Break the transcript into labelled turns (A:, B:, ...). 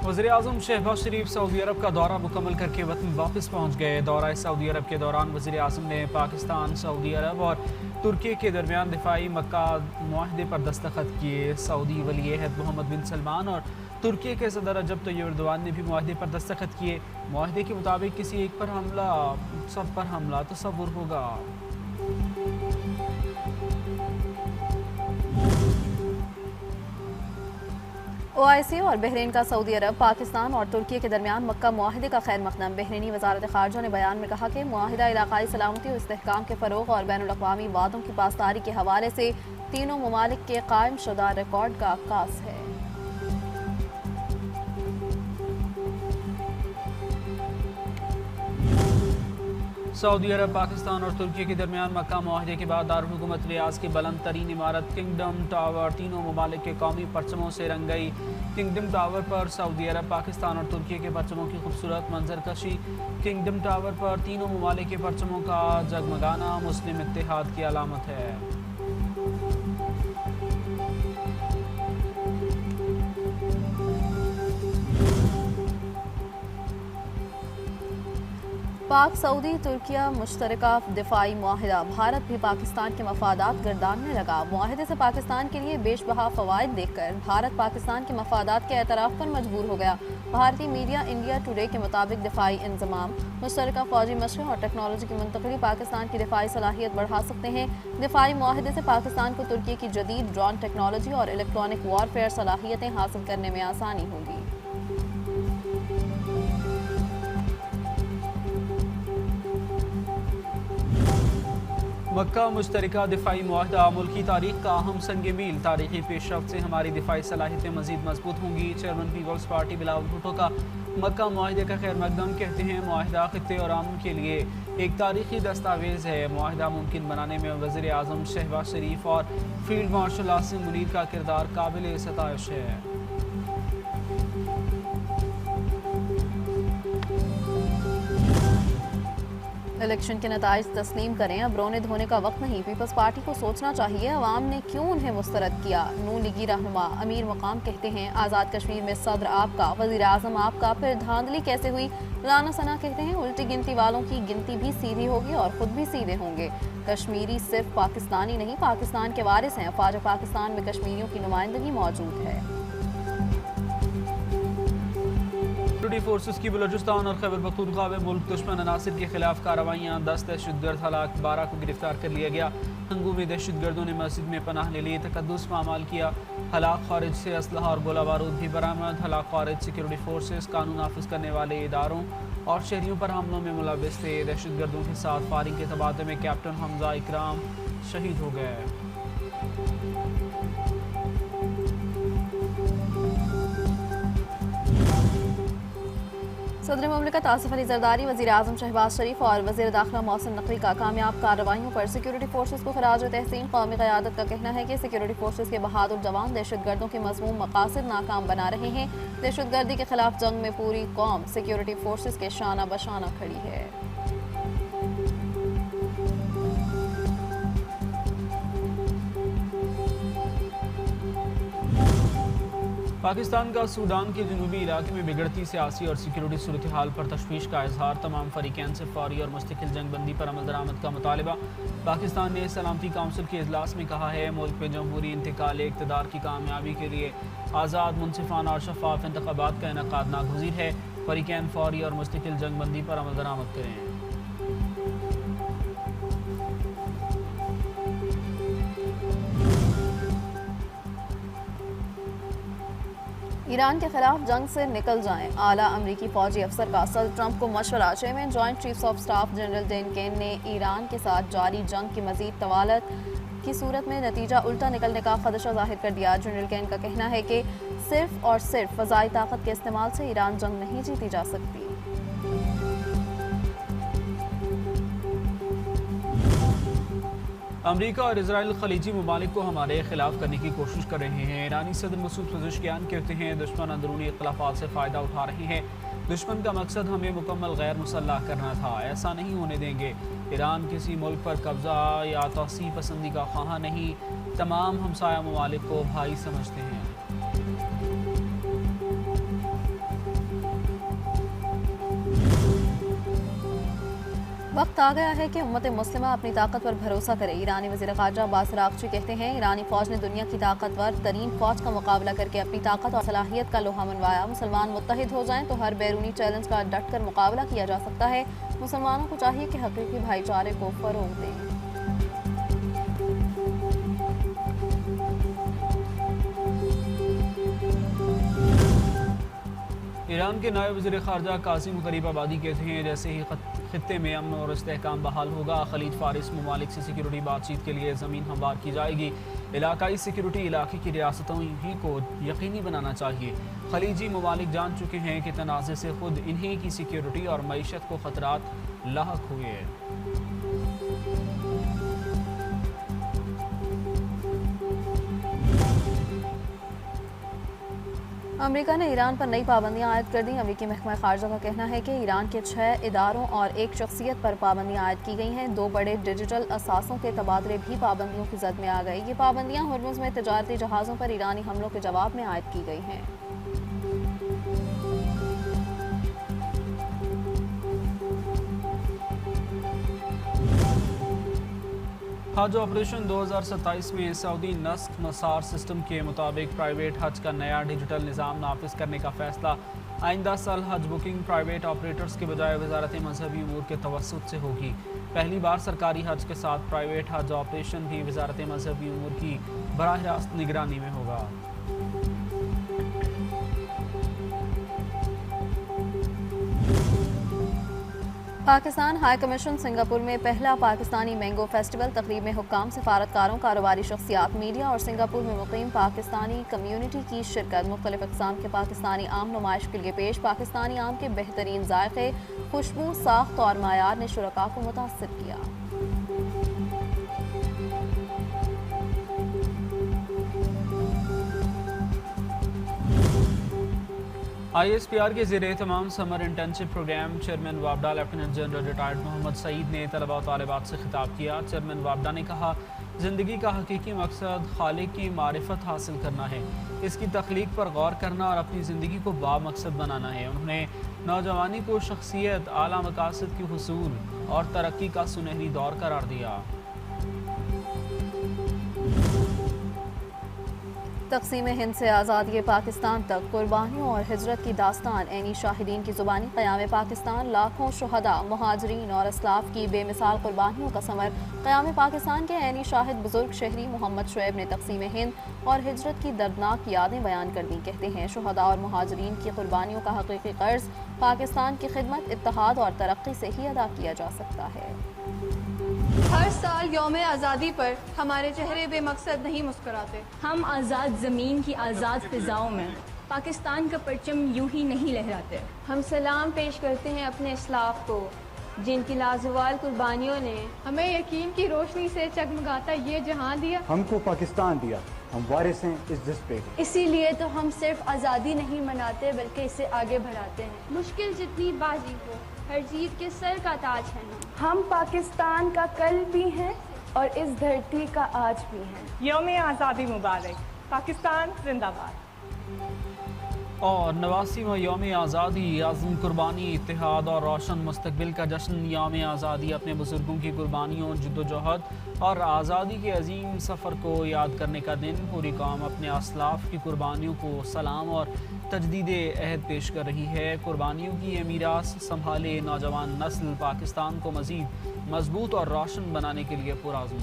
A: वज़ीर-ए-आज़म शहबाज शरीफ सऊदी अरब का दौरा मुकम्मल करके वतन वापस पहुँच गए। दौरा सऊदी अरब के दौरान वज़ीर-ए-आज़म ने पाकिस्तान, सऊदी अरब और तुर्की के दरमियान दिफाई मक्का मुआहदे पर दस्तखत किए। सऊदी वली-ए-अहद मोहम्मद बिन सलमान और तुर्की के सदर रजब तय्यिब एर्दोगान ने भी मुआहदे पर दस्तखत किए। मुआहदे के मुताबिक किसी एक पर हमला सब पर हमला तसव्वुर होगा।
B: OIC और बहरीन का सऊदी अरब, पाकिस्तान और तुर्की के दरमियान मक्का मुआहदे का खैर मकदम। बहरीनी वज़ारत ख़ारजा ने बयान में कहा कि मुआहदा इलाक़ाई सलामती और इस्तेहकाम के फ़रोग़ और बैनुल-अक़वामी वादों की पासदारी के हवाले से तीनों ममालिक के कायम शुदा रिकॉर्ड का अक्कास है।
A: सऊदी अरब, पाकिस्तान और तुर्की के दरमियान मक्का मुआहदे के बाद दारुल हुकूमत रियाज की बुलंद तरीन इमारत किंगडम टावर तीनों ममालिक के कौमी परचमों से रंग गई। किंगडम टावर पर सऊदी अरब, पाकिस्तान और तुर्की के परचमों की खूबसूरत मंजरकशी। किंगडम टावर पर तीनों ममालिक के परचमों का जगमगाना मुस्लिम इत्तेहाद की अलामत है।
B: पाक सऊदी तुर्किया मुश्तरका दिफाई मुआहिदा। भारत भी पाकिस्तान के मफादात गर्दानने लगा। मुआहिदे से पाकिस्तान के लिए बेशबहा फ़वाइद देखकर भारत पाकिस्तान के मफादात के एतराफ़ पर मजबूर हो गया। भारतीय मीडिया इंडिया टुडे के मुताबिक दिफाई इंज़माम, मुश्तरका फ़ौजी मशक़ें और टेक्नोलॉजी की मुंतक़ली पाकिस्तान की दिफाई सलाहियत बढ़ा सकते हैं। दिफाई मुआहिदे से पाकिस्तान को तुर्की की जदीद ड्रोन टेक्नोलॉजी और इलेक्ट्रॉनिक वॉरफेयर सलाहियतें हासिल करने में आसानी होगी।
A: मक्का मुश्तरका दिफाई मुआहदा मुल्की तारीख का अहम संग मील। तारीखी पेशरफ्त से हमारी दिफाई सलाहियतें मज़ीद मजबूत होंगी। चेयरमैन पीपल्स पार्टी बिलावल भुट्टो का मक्का मुआहदे का खैर मकदम। कहते हैं मुआहदा खित्ते और आम के लिए एक तारीखी दस्तावेज़ है। मुआहदा मुमकिन बनाने में वज़ीर-ए-आज़म शहबाज शरीफ और फील्ड मार्शल आसिम मुनीर का किरदार काबिल सताइश है।
B: इलेक्शन के नताइज तस्लीम करें, अब रोने धोने का वक्त नहीं। पीपल्स पार्टी को सोचना चाहिए अवाम ने क्यों उन्हें मुस्तरद किया। नून लीगी रहनुमा अमीर मकाम कहते हैं आज़ाद कश्मीर में सदर आपका, वज़ीर-ए-आज़म आपका, फिर धांधली कैसे हुई। राना सना कहते हैं उल्टी गिनती वालों की गिनती भी सीधी होगी और ख़ुद भी सीधे होंगे। कश्मीरी सिर्फ पाकिस्तानी नहीं, पाकिस्तान के वारिस हैं। फ़ौज पाकिस्तान में कश्मीरियों की नुमाइंदगी मौजूद है।
A: सिक्योरिटी फोर्सेस की बलूचिस्तान और खैबर पख्तूनख्वा में मुल्क दुश्मन अनासिर के खिलाफ कार्रवाइयाँ। 10 दहशतगर्द हलाक, 12 को गिरफ्तार कर लिया गया। हंगू में दहशतगर्दों ने मस्जिद में पनाह ले ली, तकद्दुस पामाल किया। हलाक खारिज से असलहा और गोला बारूद भी बरामद। हलाक खारिज सिक्योरिटी फोर्सेस कानून नाफिज करने वाले इदारों और शहरियों पर हमलों में मुलव्वस थे। दहशतगर्दों के साथ फायरिंग के तबादले में कैप्टन हमजा इकराम शहीद हो गए।
B: सदर मुमलिकत आसिफ अली जरदारी, वज़ीर-ए-आज़म शहबाज शरीफ और वज़ीर दाखिला मोहसिन नकवी का कामयाब कार्रवाइयों पर सिक्योरिटी फोर्सेस को खराज तहसीन। कौमी क़यादत का कहना है कि सिक्योरिटी फोर्सेस के बहादुर जवान दहशतगर्दों के मज़मूम मकासद नाकाम बना रहे हैं। दहशतगर्दी के खिलाफ जंग में पूरी कौम सिक्योरिटी फोर्सेस के शाना बशाना खड़ी है।
A: पाकिस्तान का सूडान के जनूबी इलाके में बिगड़ती सियासी और सिक्योरिटी सूरत हाल पर तशवीश का इजहार। तमाम फरीकैन से फौरी और मुस्तकिल जंग बंदी पर अमल दरामद का मुतालबा। पाकिस्तान ने सलामती काउंसिल के इजलास में कहा है मुल्क में जमहूरी इंतकाल इक़्तिदार की कामयाबी के लिए आज़ाद, मुनसिफाना और शफाफ इंतखाबात का इनेकाद नागुज़ीर है। फरीकैन फौरी और मुस्तकिल जंग बंदी पर अमल दरामद करें।
B: ईरान के खिलाफ जंग से निकल जाएं, आला अमरीकी फौजी अफसर का सदर ट्रंप को मशवरा। Chairman joint chiefs of staff general Dan Caine ने ईरान के साथ जारी जंग की मजीद तवालत की सूरत में नतीजा उल्टा निकलने का खदशा जाहिर कर दिया। जनरल केन का कहना है कि सिर्फ और सिर्फ फ़ज़ाई ताकत के इस्तेमाल से ईरान जंग नहीं जीती जा सकती।
A: अमरीका और इजराइल खलीजी ममालिक को हमारे खिलाफ करने की कोशिश कर रहे हैं। ईरानी सदर मसूद पज़ेश्कियान कहते हैं दुश्मन अंदरूनी इख्तिलाफात से फ़ायदा उठा रहे हैं। दुश्मन का मकसद हमें मुकम्मल गैर मुसल्लह करना था, ऐसा नहीं होने देंगे। ईरान किसी मुल्क पर कब्ज़ा या तौसीफ़ पसंदी का ख़्वाह नहीं, तमाम हमसाया ममालिक को भाई समझते हैं।
B: वक्त आ गया है कि उम्मत मुस्लिमा अपनी ताकत पर भरोसा करे। ईरानी वज़ीर ख़ारजा अब्बास अराग़ची कहते हैं, ईरानी फ़ौज ने दुनिया की ताकतवर तरीन फ़ौज का मुकाबला करके अपनी ताकत और सलाहियत का लोहा मनवाया। मुसलमान मुत्तहिद हो जाएं तो हर बैरूनी चैलेंज का डट कर मुकाबला किया जा सकता है। मुसलमानों को चाहिए कि हकीकी भाईचारे को फ़रोग़ दें।
A: ईरान के नायब वज़ीर ख़ारजा कासिम गरीबाबादी कहते हैं, जैसे ही खित्ते में अमन और इस्तेहकाम बहाल होगा, खलीज फारिस ममालिक से सिक्योरिटी बातचीत के लिए ज़मीन हमवार की जाएगी। इलाकाई सिक्योरिटी इलाके की रियासतों ही को यकीनी बनाना चाहिए। खलीजी ममालिक जान चुके हैं कि तनाज़े से खुद इन्हीं की सिक्योरिटी और मईशत को ख़तरात लाहक हुए हैं।
B: अमेरिका ने ईरान पर नई पाबंदियां आयद कर दी। अमेरिकी महकमा ख़ारजा का कहना है कि ईरान के 6 इदारों और एक शख्सियत पर पाबंदियां आयद की गई हैं। 2 बड़े डिजिटल असासों के तबादले भी पाबंदियों की जद में आ गए। ये पाबंदियां हॉर्मुज़ में तजारती जहाज़ों पर ईरानी हमलों के जवाब में आयद की गई हैं।
A: हज ऑपरेशन 2027 में सऊदी नस्ख मसार सिस्टम के मुताबिक प्राइवेट हज का नया डिजिटल निज़ाम नाफिज करने का फैसला। आइंदा साल हज बुकिंग प्राइवेट ऑपरेटर्स के बजाय वजारत मजहबी उमूर के तवस्सुत से होगी। पहली बार सरकारी हज के साथ प्राइवेट हज ऑपरेशन भी वजारत मजहबी उमूर की बराह रास्त निगरानी में होगा।
B: पाकिस्तान हाई कमीशन सिंगापुर में पहला पाकिस्तानी मैंगो फेस्टिवल तकरीब में हुक्काम, सफारतकारों, कारोबारी शख्सियात, मीडिया और सिंगापुर में मुकीम पाकिस्तानी कम्यूनिटी की शिरकत। मुख्तलिफ अक़साम के पाकिस्तानी आम नुमाइश के लिए पेश। पाकिस्तानी आम के बेहतरीन जायक़े, खुशबू, साख्त और मायार ने शुरका को मुतासिर किया।
A: ISPR के ज़ेरे तमाम समर इंटर्नशिप प्रोग्राम चेयरमैन वापडा lieutenant general retired Mohammad Saeed ने तलबा और तालिबात से खिताब किया। चेयरमैन वापडा ने कहा, ज़िंदगी का हकीकी मकसद खालिक की मारिफत हासिल करना है, इसकी तख्लीक पर गौर करना और अपनी ज़िंदगी को बामकसद बनाना है। उन्होंने नौजवानी को शख्सियत, आला मकासद की हुसूल और तरक्की का सुनहरी दौर करार दिया।
B: तक़सीम हिंद से आज़ादी पाकिस्तान तक कुर्बानियों और हिजरत की दास्तान ऐनी शाहिदीन की ज़ुबानी। क़याम पाकिस्तान, लाखों शुहदा, मुहाजिरीन और असलाफ की बेमिसाल कुर्बानियों का समर। क़याम पाकिस्तान के ऐनी शाहिद बुजुर्ग शहरी मोहम्मद शुएब ने तक़सीम हिंद और हिजरत की दर्दनाक यादें बयान कर दी। कहते हैं, शुहदा और मुहाजिरीन की कुर्बानियों का हकीकी कर्ज पाकिस्तान की खिदमत, इत्तेहाद और तरक्की से ही अदा किया जा सकता है।
C: हर साल यौम आज़ादी पर हमारे चेहरे बेमकसद नहीं मुस्कुराते।
D: हम आज़ाद ज़मीन की आज़ाद फ़िज़ाओं में पाकिस्तान का परचम यूं ही नहीं लहराते।
C: हम सलाम पेश करते हैं अपने इस्लाफ को, जिनकी लाजवाल कुर्बानियों ने हमें यकीन की रोशनी से जगमगाता ये जहां दिया।
E: हमको पाकिस्तान दिया, हम वारिस हैं इस जज्बे के।
D: इसीलिए तो हम सिर्फ आज़ादी नहीं मनाते बल्कि इसे आगे बढ़ाते हैं।
C: मुश्किल जितनी बाजी हो, हर जीत के सर का ताज है
F: हम पाकिस्तान का कल भी हैं और इस धरती का आज भी हैं।
G: यौम आज़ादी मुबारक, पाकिस्तान जिंदाबाद।
A: और 89वां यौम आज़ादी, आज़म कुर्बानी, इत्तेहाद और रोशन मुस्तकबिल का जश्न। यौम आज़ादी अपने बुजुर्गों की कुर्बानियों, जद्दोजहद और आज़ादी के अजीम सफ़र को याद करने का दिन। पूरी कौम अपने असलाफ की कुर्बानियों को सलाम और तजदीद अहद पेश कर रही है। कुर्बानियों की ये मीरास संभाले नौजवान नस्ल पाकिस्तान को मज़ीद मजबूत और रोशन बनाने के लिए पुरअज़्म।